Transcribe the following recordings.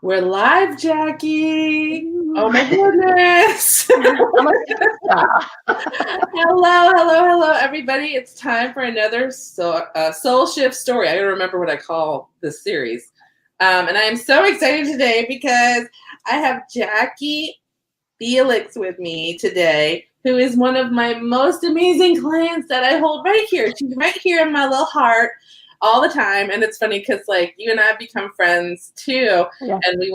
We're live, Jackie. Oh my goodness. Hello, everybody. It's time for another soul shift story. I gotta remember what I call this series. And I am so excited today because I have Jackie Felix with me today, who is one of my most amazing clients that I hold right here. She's right here in my little heart all the time. And it's funny because like you and I have become friends too. Yeah. And we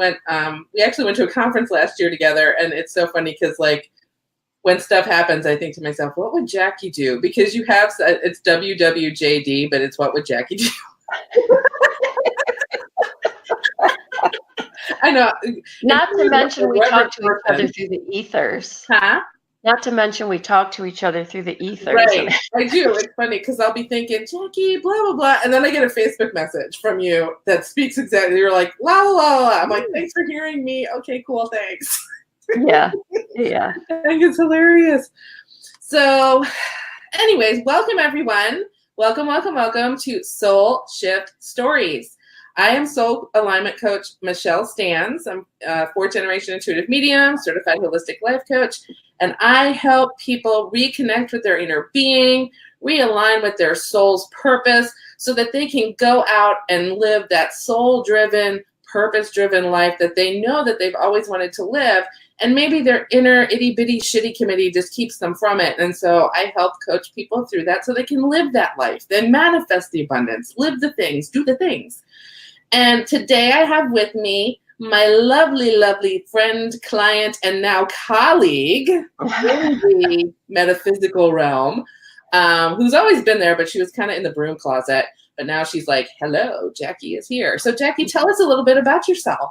actually went to a conference last year together. And it's so funny because like when stuff happens, I think to myself, what would Jackie do? Because you have, it's WWJD, but it's what would Jackie do? I know. Not to mention we talk to each other through the ethers. Huh? Not to mention we talk to each other through the ethers. Right. I do. It's funny because I'll be thinking, Jackie, blah, blah, blah. And then I get a Facebook message from you that speaks exactly. You're like, la, la, la, la. I'm like, thanks for hearing me. Okay, cool. Thanks. Yeah. I think it's hilarious. So anyways, welcome everyone. Welcome to Soul Shift Stories. I am soul alignment coach Michele Stans. I'm a 4th generation intuitive medium, certified holistic life coach, and I help people reconnect with their inner being, realign with their soul's purpose so that they can go out and live that soul-driven, purpose-driven life that they know that they've always wanted to live. And maybe their inner itty-bitty shitty committee just keeps them from it. And so I help coach people through that so they can live that life, then manifest the abundance, live the things, do the things. And today I have with me my lovely, lovely friend, client, and now colleague in the metaphysical realm, who's always been there, but she was kind of in the broom closet. But now she's like, hello, Jackie is here. So Jackie, tell us a little bit about yourself.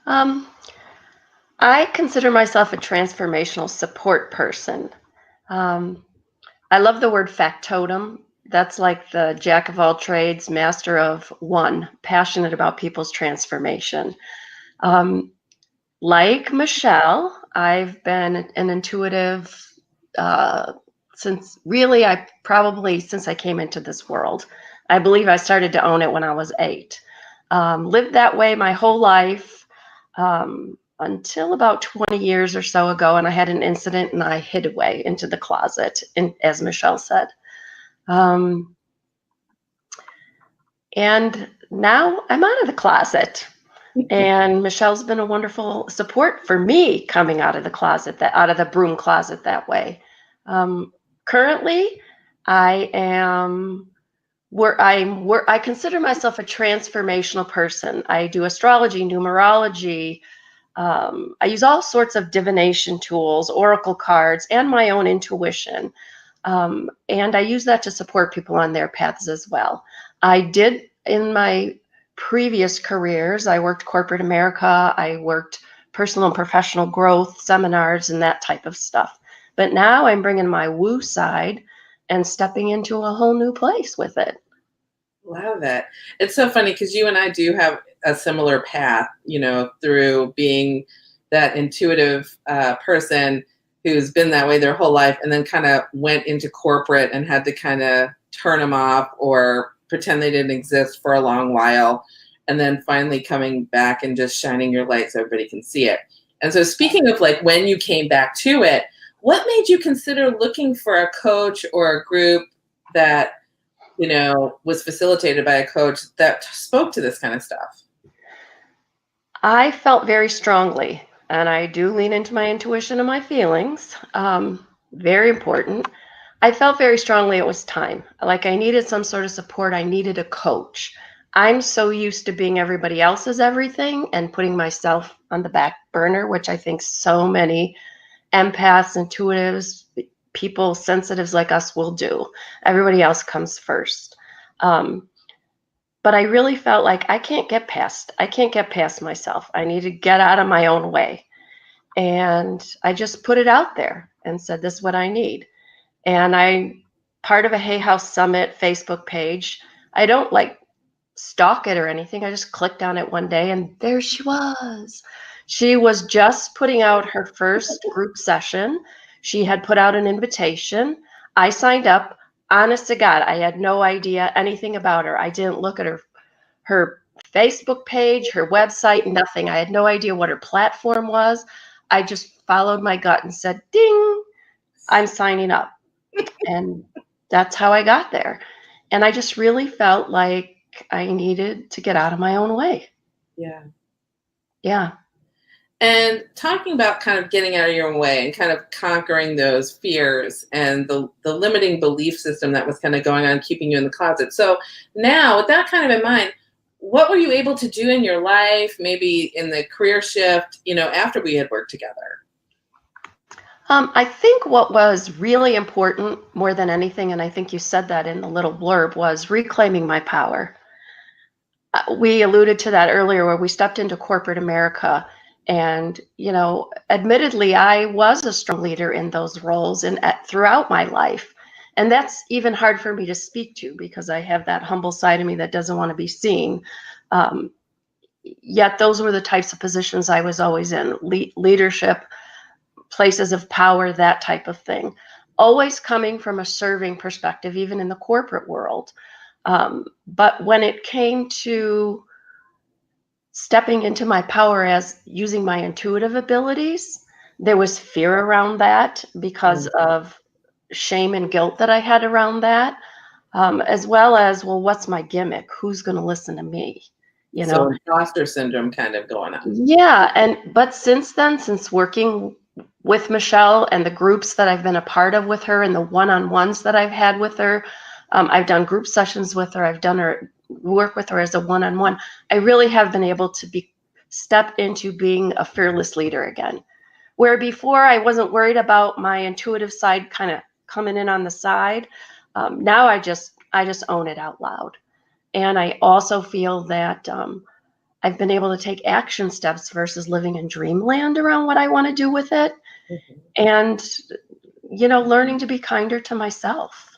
I consider myself a transformational support person. I love the word factotum. That's like the jack of all trades, master of one, passionate about people's transformation. Like Michele, I've been an intuitive since I came into this world. I believe I started to own it when I was 8. Lived that way my whole life until about 20 years or so ago, and I had an incident and I hid away into the closet, as Michele said. And now I'm out of the closet. And Michelle's been a wonderful support for me coming out of the closet, out of the broom closet that way. Currently, I consider myself a transformational person. I do astrology, numerology. I use all sorts of divination tools, oracle cards, and my own intuition. And I use that to support people on their paths as well. I did in my previous careers, I worked corporate America, I worked personal and professional growth seminars and that type of stuff. But now I'm bringing my woo side and stepping into a whole new place with it. Love it. It's so funny because you and I do have a similar path, through being that intuitive person who's been that way their whole life and then kind of went into corporate and had to kind of turn them off or pretend they didn't exist for a long while, and then finally coming back and just shining your light so everybody can see it. And so speaking of like when you came back to it, what made you consider looking for a coach or a group that, was facilitated by a coach that spoke to this kind of stuff? I felt very strongly, and I do lean into my intuition and my feelings, very important. I felt very strongly it was time. Like I needed some sort of support. I needed a coach. I'm so used to being everybody else's everything and putting myself on the back burner, which I think so many empaths, intuitives, people, sensitives like us will do. Everybody else comes first. But I really felt like I can't get past myself. I need to get out of my own way. And I just put it out there and said, this is what I need. And I'm part of a Hay House Summit Facebook page. I don't like stalk it or anything. I just clicked on it one day and there she was. She was just putting out her first group session. She had put out an invitation. I signed up. Honest to God, I had no idea anything about her. I didn't look at her Facebook page, her website, nothing. I had no idea what her platform was. I just followed my gut and said, ding, I'm signing up. And that's how I got there. And I just really felt like I needed to get out of my own way. Yeah. Yeah. And talking about kind of getting out of your own way and kind of conquering those fears and the limiting belief system that was kind of going on, keeping you in the closet. So now, with that kind of in mind, what were you able to do in your life, maybe in the career shift, after we had worked together? I think what was really important more than anything, and I think you said that in the little blurb, was reclaiming my power. We alluded to that earlier where we stepped into corporate America. And, admittedly, I was a strong leader in those roles and throughout my life. And that's even hard for me to speak to because I have that humble side of me that doesn't want to be seen. Yet those were the types of positions I was always in, leadership, places of power, that type of thing. Always coming from a serving perspective, even in the corporate world. But when it came to stepping into my power as using my intuitive abilities, there was fear around that because of shame and guilt that I had around that, as well as, well, what's my gimmick? Who's going to listen to me? So imposter syndrome kind of going on. Yeah. But since then, since working with Michele and the groups that I've been a part of with her and the one-on-ones that I've had with her, I've done group sessions with her. I've done her work with her as a one-on-one. I really have been able to step into being a fearless leader again. Where before I wasn't worried about my intuitive side kind of coming in on the side. Now I just own it out loud. And I also feel that I've been able to take action steps versus living in dreamland around what I want to do with it. Mm-hmm. And, learning to be kinder to myself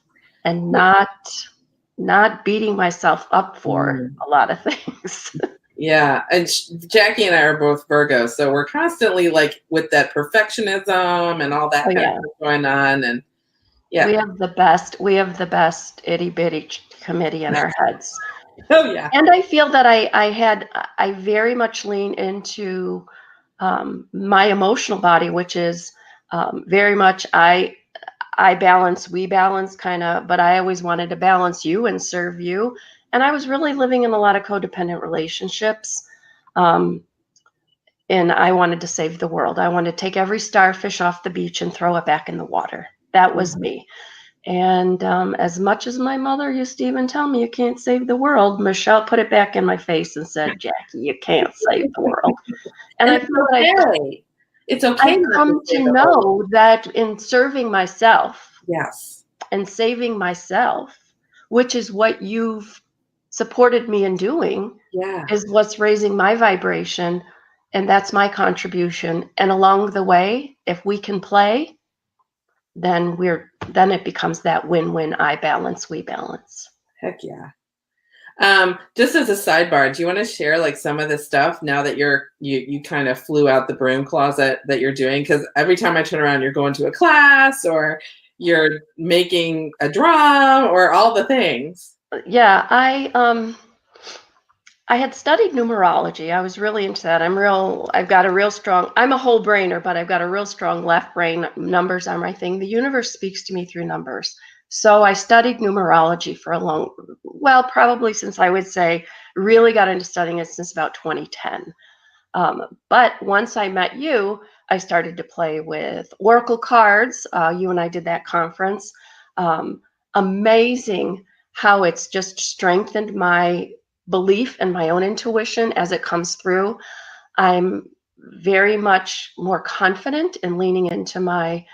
and not beating myself up for a lot of things. Yeah. And Jackie and I are both Virgos. So we're constantly like with that perfectionism and all that kind of stuff going on. And yeah. We have the best itty bitty committee in our heads. Oh yeah. And I feel that I very much lean into my emotional body, which is very much we balance kind of, but I always wanted to balance you and serve you. And I was really living in a lot of codependent relationships. And I wanted to save the world. I wanted to take every starfish off the beach and throw it back in the water. That was me. And as much as my mother used to even tell me you can't save the world, Michele put it back in my face and said, Jackie, you can't save the world. And I feel like it's okay. I've come to know that in serving myself, yes, and saving myself, which is what you've supported me in doing, is what's raising my vibration, and that's my contribution. And along the way, if we can play, then it becomes that win-win. I balance, we balance. Heck yeah. Just as a sidebar, do you want to share like some of the stuff now that you kind of flew out the broom closet that you're doing? Because every time I turn around, you're going to a class or you're making a drum or all the things. Yeah, I had studied numerology. I was really into that. I'm a whole brainer, but I've got a real strong left brain. Numbers are my thing. The universe speaks to me through numbers. So I studied numerology for probably since I would say really got into studying it since about 2010. But once I met you, I started to play with oracle cards. You and I did that conference. Amazing how it's just strengthened my belief and my own intuition as it comes through. I'm very much more confident in leaning into my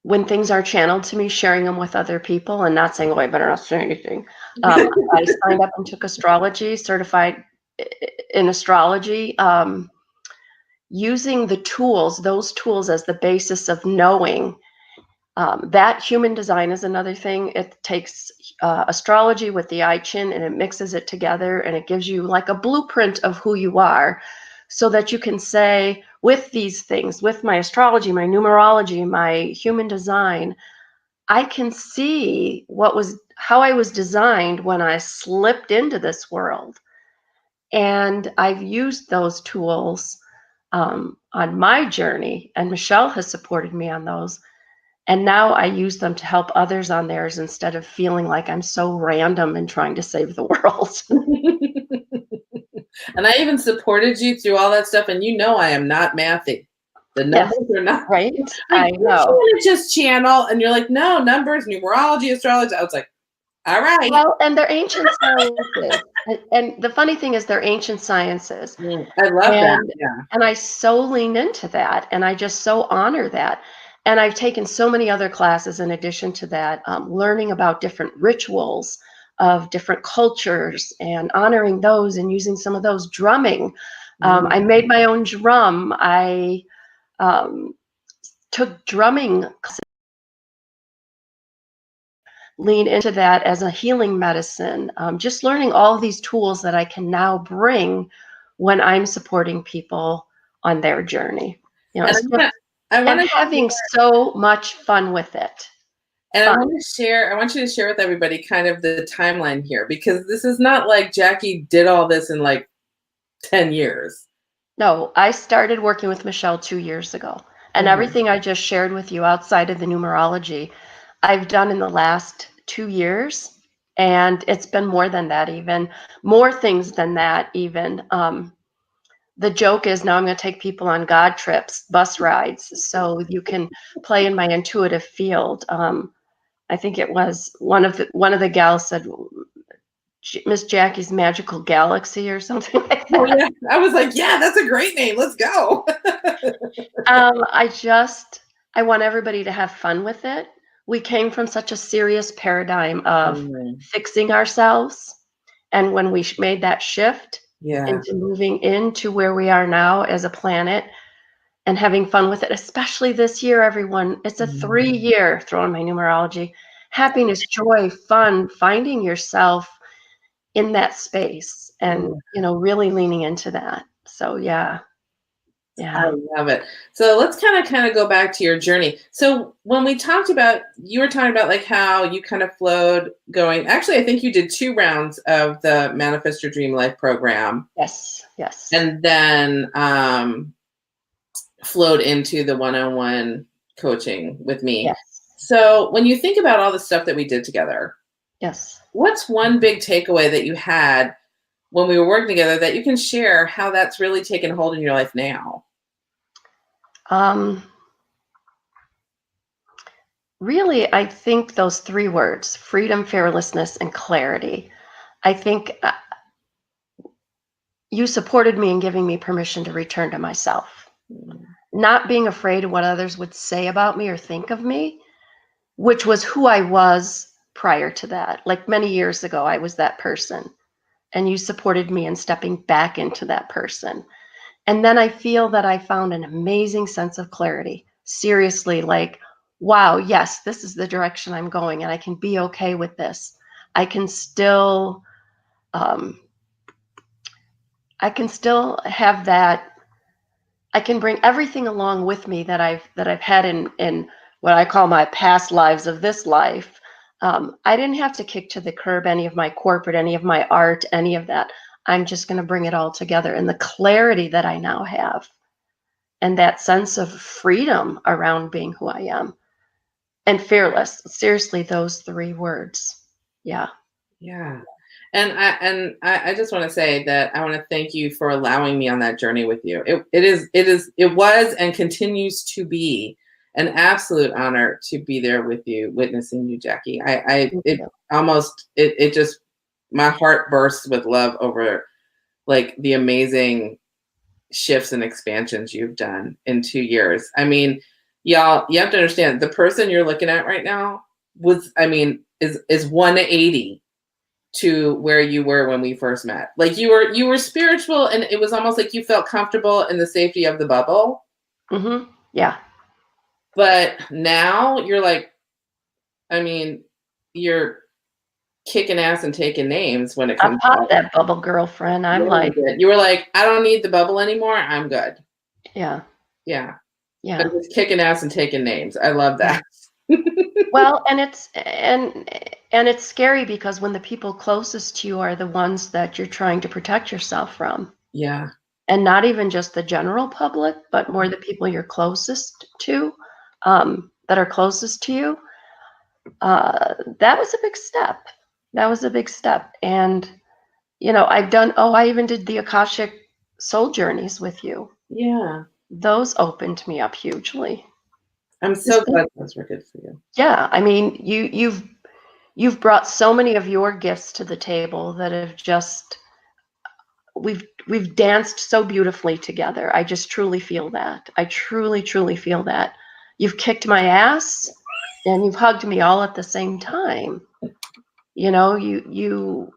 when things are channeled to me, sharing them with other people and not saying, oh, I better not say anything. I signed up and took astrology, certified in astrology, using those tools as the basis of knowing that human design is another thing. It takes astrology with the I Ching and it mixes it together and it gives you like a blueprint of who you are so that you can say with these things, with my astrology, my numerology, my human design, I can see what was how I was designed when I slipped into this world. And I've used those tools on my journey, and Michele has supported me on those. And now I use them to help others on theirs instead of feeling like I'm so random and trying to save the world. And I even supported you through all that stuff. And I am not mathy. The Yes, numbers are not right? like, I don't you know. want to just channel? And you're like, no, numbers, numerology, astrology. I was like, all right. Well, and they're ancient sciences. And the funny thing is they're ancient sciences. I love that. And Yeah. and I so lean into that, and I just so honor that. And I've taken so many other classes in addition to that, learning about different rituals of different cultures and honoring those and using some of those drumming. I made my own drum. I took drumming, lean into that as a healing medicine. Just learning all of these tools that I can now bring when I'm supporting people on their journey. And I want And to having so much fun with it. And Fun. I want you to share with everybody kind of the timeline here, because this is not like Jackie did all this in like 10 years. No, I started working with Michele 2 years ago. And everything I just shared with you outside of the numerology, I've done in the last 2 years. And it's been more than that, even more things than that, even. The joke is now I'm going to take people on God trips, bus rides, so you can play in my intuitive field. I think it was one of the gals said Miss Jackie's Magical Galaxy or something like that. Oh, yeah. I was like, yeah, that's a great name. Let's go. I want everybody to have fun with it. We came from such a serious paradigm of fixing ourselves. And when we made that shift into moving into where we are now as a planet and having fun with it, especially this year, everyone, it's a 3-year, throwing my numerology, happiness, joy, fun, finding yourself in that space and, really leaning into that. So, yeah. I love it. So let's kind of go back to your journey. So when we talked about, you were talking about like how you kind of flowed going, actually, I think you did 2 rounds of the Manifest Your Dream Life program. Yes. And then flowed into the one-on-one coaching with me. Yes. So when you think about all the stuff that we did together, Yes. what's one big takeaway that you had when we were working together that you can share how that's really taken hold in your life now? Really, I think those 3 words, freedom, fearlessness, and clarity. I think you supported me in giving me permission to return to myself, not being afraid of what others would say about me or think of me, which was who I was prior to that. Like many years ago, I was that person, and you supported me in stepping back into that person. And then I feel that I found an amazing sense of clarity. Seriously, like, wow, yes, this is the direction I'm going, and I can be okay with this. I can still have that. I can bring everything along with me that I've had in what I call my past lives of this life. I didn't have to kick to the curb any of my corporate, any of my art, any of that. I'm just going to bring it all together. And the clarity that I now have and that sense of freedom around being who I am and fearless. Seriously, those 3 words. Yeah. Yeah. And I just want to say that I want to thank you for allowing me on that journey with you. It was and continues to be an absolute honor to be there with you, witnessing you, Jackie. It just, my heart bursts with love over like the amazing shifts and expansions you've done in 2 years. I mean, y'all, you have to understand the person you're looking at right now is 180 to where you were when we first met. Like you were spiritual, and it was almost like you felt comfortable in the safety of the bubble. Yeah. But now you're like, you're kicking ass and taking names when it comes I popped that bubble, girlfriend. I'm like, you were like, I don't need the bubble anymore. I'm good. yeah. Yeah. But it's kicking ass and taking names. I love that. Well, and it's scary because when the people closest to you are the ones that you're trying to protect yourself from, Yeah. and not even just the general public, but more the people you're closest to, that are closest to you. That was a big step. That was a big step. And, I even did the Akashic soul journeys with you. Yeah. Those opened me up hugely. I'm so glad those were good for you. Yeah, I mean, you've brought so many of your gifts to the table that have just we've danced so beautifully together. I just truly feel that. I truly, truly feel that. You've kicked my ass and you've hugged me all at the same time. You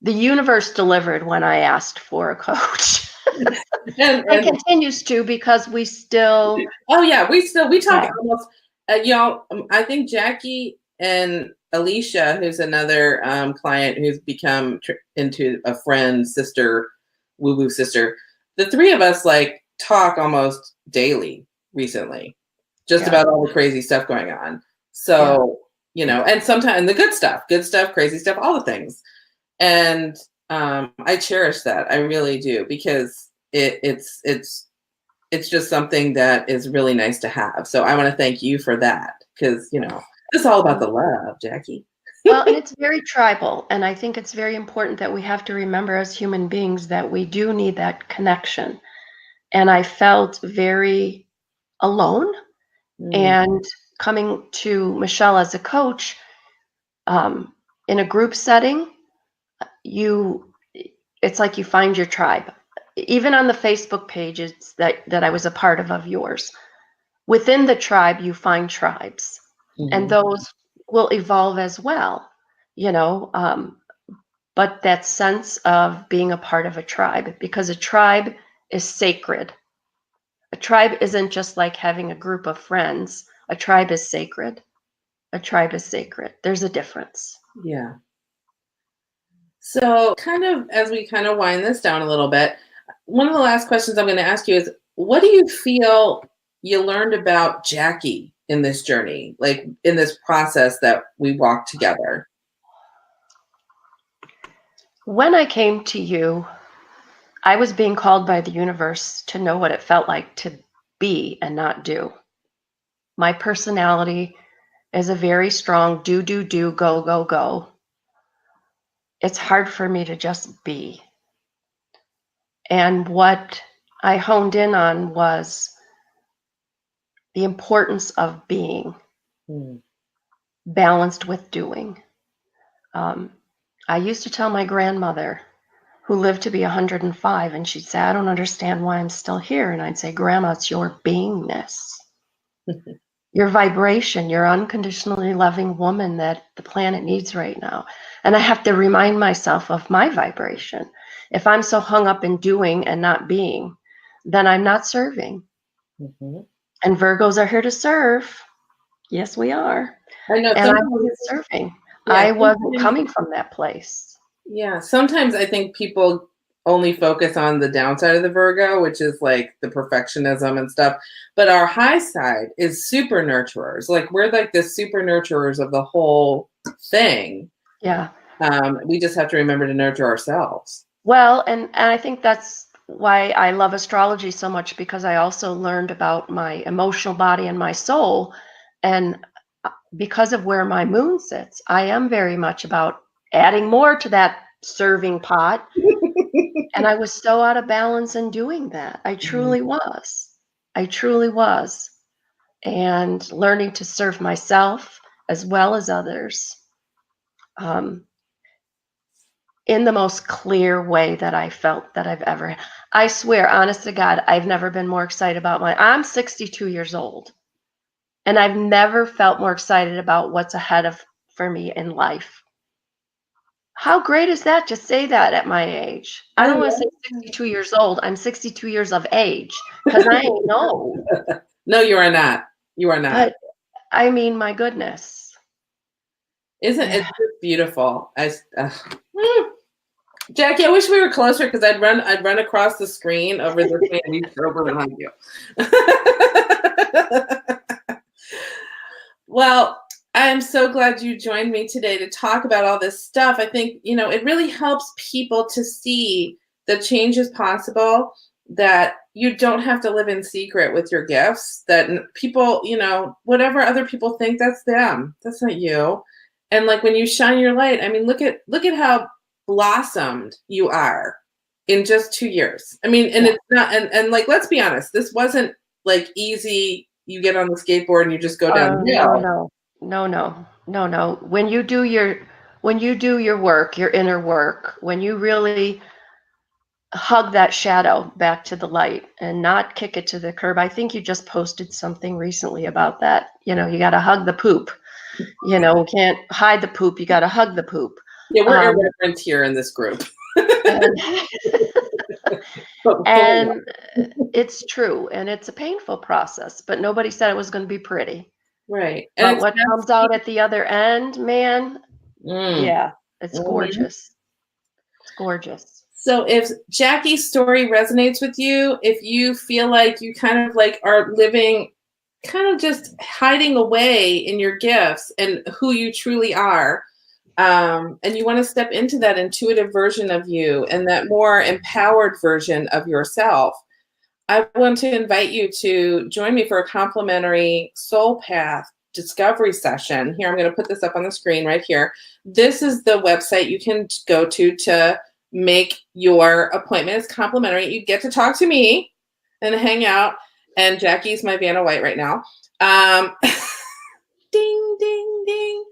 the universe delivered when I asked for a coach. And continues to, because we still. Oh yeah, we talk Yeah. almost. Y'all, I think Jackie and Alicia, who's another client who's become into a friend, sister, woo woo sister. The three of us like talk almost daily recently, just about all the crazy stuff going on. So and sometimes the good stuff, crazy stuff, all the things. And I cherish that. I really do, because it's just something that is really nice to have. So I want to thank you for that, because it's all about the love, Jackie. Well, and it's very tribal, and I think it's very important that we have to remember as human beings that we do need that connection. And I felt very alone. And coming to Michele as a coach, in a group setting, it's like you find your tribe. Even on the Facebook pages that I was a part of yours, within the tribe, you find tribes, and those will evolve as well, but that sense of being a part of a tribe, because a tribe is sacred. A tribe isn't just like having a group of friends. A tribe is sacred. A tribe is sacred. There's a difference. Yeah. So as we wind this down a little bit, one of the last questions I'm going to ask you is, what do you feel you learned about Jackie in this journey, like in this process that we walked together? When I came to you, I was being called by the universe to know what it felt like to be and not do. My personality is a very strong do, go, go, go. It's hard for me to just be. And what I honed in on was the importance of being balanced with doing. I used to tell my grandmother, who lived to be 105, and she'd say, I don't understand why I'm still here. And I'd say, Grandma, it's your beingness. Your vibration, your unconditionally loving woman that the planet needs right now. And I have to remind myself of my vibration. If I'm so hung up in doing and not being, then I'm not serving. And Virgos are here to serve. Yes, we are. I know. And I wasn't serving. I wasn't coming from that place. Yeah. Sometimes I think people only focus on the downside of the Virgo, which is like the perfectionism and stuff. But our high side is super nurturers. Like, we're like the super nurturers of the whole thing. Yeah. We just have to remember to nurture ourselves. Well, and I think that's why I love astrology so much, because I also learned about my emotional body and my soul. And because of where my moon sits, I am very much about adding more to that serving pot. And I was so out of balance in doing that. I truly was. I truly was. And learning to serve myself as well as others in the most clear way that I felt that I've ever. I swear, honest to God, I've never been more excited about I'm 62 years old. And I've never felt more excited about what's ahead for me in life. How great is that to say that at my age? I don't want to say 62 years old. I'm 62 years of age, because I ain't old. No, you are not. You are not. But I mean, my goodness. Isn't it beautiful? Jackie, I wish we were closer, because I'd run across the screen over the thing and you'd over behind you. Well, I'm so glad you joined me today to talk about all this stuff. I think, it really helps people to see the change is possible, that you don't have to live in secret with your gifts, that people, whatever other people think, that's them. That's not you. And like when you shine your light, I mean, look at how blossomed you are in just 2 years. I mean, and Yeah. it's not, and like, let's be honest, this wasn't like easy. You get on the skateboard and you just go No, downhill. no, no, no, no, no. When you do your work, your inner work, when you really hug that shadow back to the light and not kick it to the curb. I think you just posted something recently about that. You got to hug the poop. You can't hide the poop. You got to hug the poop. Yeah, we're Um, irreverent here in this group. and But fully. and it's true, and it's a painful process. But nobody said it was going to be pretty. Right. And But it's what comes out at the other end, man, mm, yeah, it's mhm. gorgeous. It's gorgeous. So if Jackie's story resonates with you, if you feel like you kind of like are living kind of just hiding away in your gifts and who you truly are, and you want to step into that intuitive version of you and that more empowered version of yourself, I want to invite you to join me for a complimentary soul path discovery session. Here, I'm going to put this up on the screen right here. This is the website you can go to make your appointment. It's complimentary. You get to talk to me and hang out. And Jackie's my Vanna White right now. Ding, ding, ding.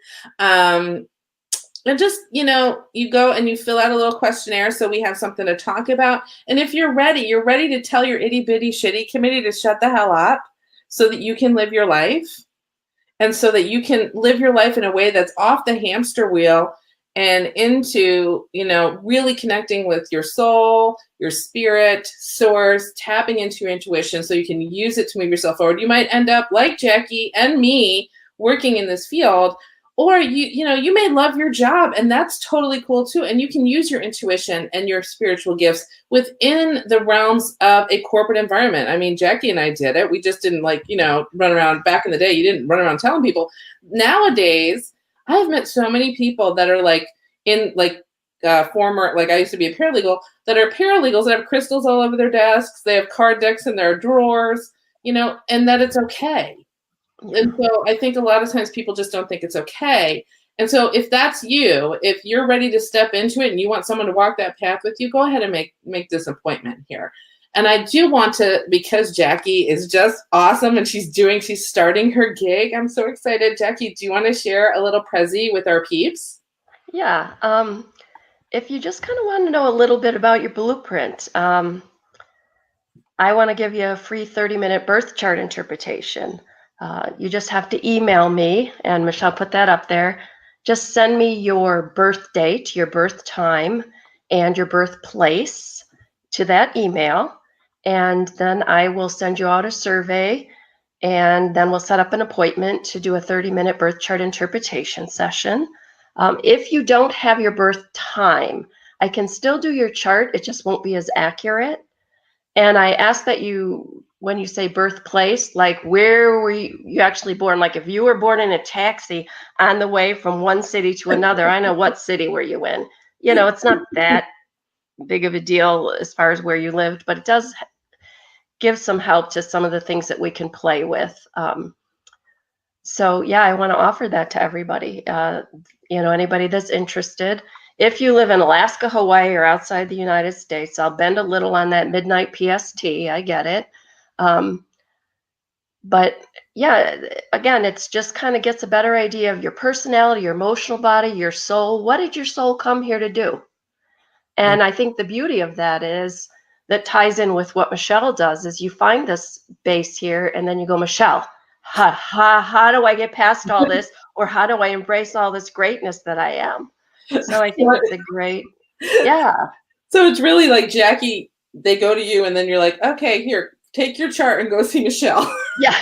And just, you go and you fill out a little questionnaire so we have something to talk about. And if you're ready to tell your itty bitty shitty committee to shut the hell up so that you can live your life and so that you can live your life in a way that's off the hamster wheel and into, really connecting with your soul, your spirit, source, tapping into your intuition so you can use it to move yourself forward. You might end up like Jackie and me working in this field. Or you may love your job, and that's totally cool too. And you can use your intuition and your spiritual gifts within the realms of a corporate environment. I mean, Jackie and I did it. We just didn't run around back in the day. You didn't run around telling people. Nowadays, I've met so many people that are like in former, like I used to be a paralegal, that are paralegals that have crystals all over their desks. They have card decks in their drawers, and that it's okay. And so I think a lot of times people just don't think it's okay. And so if that's you, if you're ready to step into it and you want someone to walk that path with you, go ahead and make this appointment here. And I do want to, because Jackie is just awesome and she's starting her gig. I'm so excited. Jackie, do you want to share a little prezi with our peeps? Yeah. If you just kind of want to know a little bit about your blueprint, I want to give you a free 30-minute birth chart interpretation. You just have to email me, and Michelle put that up there. Just send me your birth date, your birth time, and your birthplace to that email, and then I will send you out a survey, and then we'll set up an appointment to do a 30-minute birth chart interpretation session. If you don't have your birth time, I can still do your chart. It just won't be as accurate. And I ask that you, when you say birthplace, like where were you actually born? Like if you were born in a taxi on the way from one city to another, I know what city were you in. It's not that big of a deal as far as where you lived, but it does give some help to some of the things that we can play with. So yeah, I want to offer that to everybody. Anybody that's interested. If you live in Alaska, Hawaii, or outside the United States, I'll bend a little on that midnight PST. I get it. But yeah, again, it's just kind of gets a better idea of your personality, your emotional body, your soul. What did your soul come here to do? And I think the beauty of that is that ties in with what Michele does is you find this base here and then you go, Michele, how do I get past all this? Or how do I embrace all this greatness that I am? So I think it's a great, yeah. So it's really like Jackie, they go to you and then you're like, okay, here, take your chart and go see Michele. Yeah.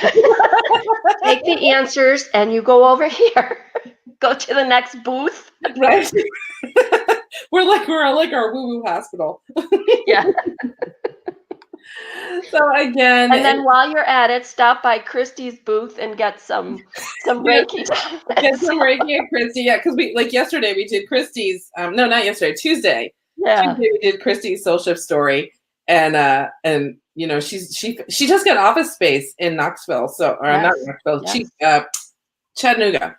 Take the answers and you go over here. Go to the next booth. Right. We're like our woo-woo hospital. Yeah. So again, And then while you're at it, stop by Christy's booth and get some yeah, Reiki get done. some Reiki at Christy. Yeah, because we like yesterday we did Christy's. No, not yesterday. Tuesday. Yeah. Tuesday we did Christy's soul shift story, and you know she just got office space in Knoxville. So or not Yes. Knoxville, Yes. Chattanooga.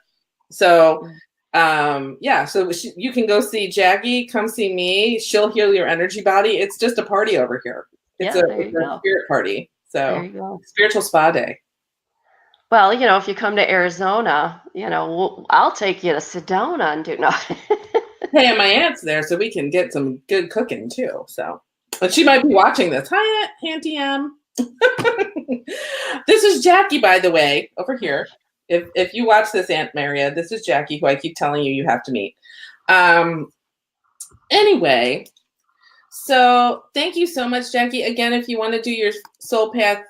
So Mm. yeah, so you can go see Jackie, come see me. She'll heal your energy body. It's just a party over here. It's Yeah, a, there it's you a go. spirit party. There So you go. spiritual spa day. Well, if you come to Arizona, I'll take you to Sedona and do no. Hey, and my aunt's there, so we can get some good cooking too. So, but she might be watching this. Hi, Auntie M. This is Jackie, by the way, over here. If you watch this, Aunt Maria, this is Jackie, who I keep telling you have to meet. Anyway, so thank you so much, Jackie. Again, if you want to do your soul path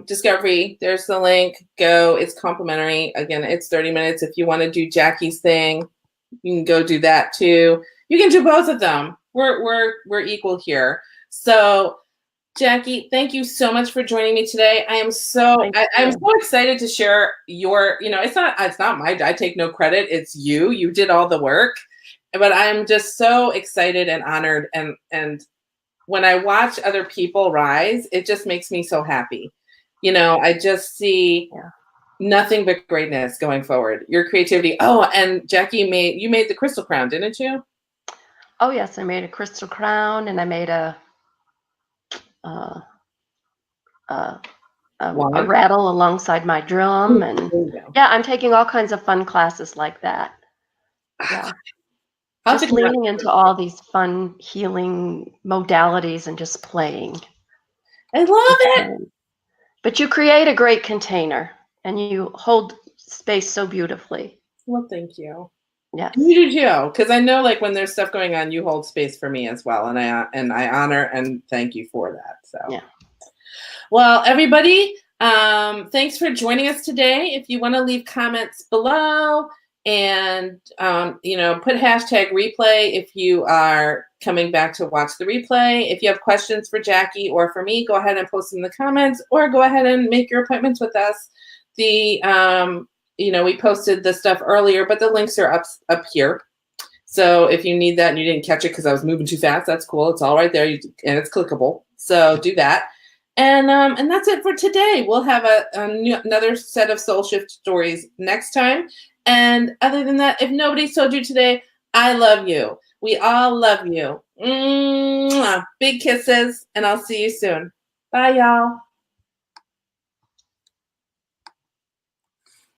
discovery, there's the link. Go. It's complimentary. Again, it's 30 minutes. If you want to do Jackie's thing, you can go do that too. You can do both of them. We're equal here. So Jackie, thank you so much for joining me today. I'm so excited to share your, it's not my, I take no credit. It's you. You did all the work. But I'm just so excited and honored, and when I watch other people rise, it just makes me so happy. I just see nothing but greatness going forward. Your creativity. Oh, and Jackie, you made the crystal crown, didn't you? Oh yes, I made a crystal crown, and I made a rattle alongside my drum, and yeah, I'm taking all kinds of fun classes like that. Yeah. Just leaning into all these fun healing modalities and just playing. I love it. But you create a great container and you hold space so beautifully. Well, thank you. Yes. You do too, because I know like when there's stuff going on, you hold space for me as well, and I honor and thank you for that. So yeah. Well, everybody, thanks for joining us today. If you want to leave comments below and, put hashtag replay if you are coming back to watch the replay. If you have questions for Jackie or for me, go ahead and post them in the comments or go ahead and make your appointments with us. We posted the stuff earlier, but the links are up here. So if you need that and you didn't catch it because I was moving too fast, that's cool. It's all right there and it's clickable. So do that. And that's it for today. We'll have another set of soul shift stories next time. And other than that, if nobody's told you today, I love you. We all love you. Mwah. Big kisses, and I'll see you soon. Bye, y'all.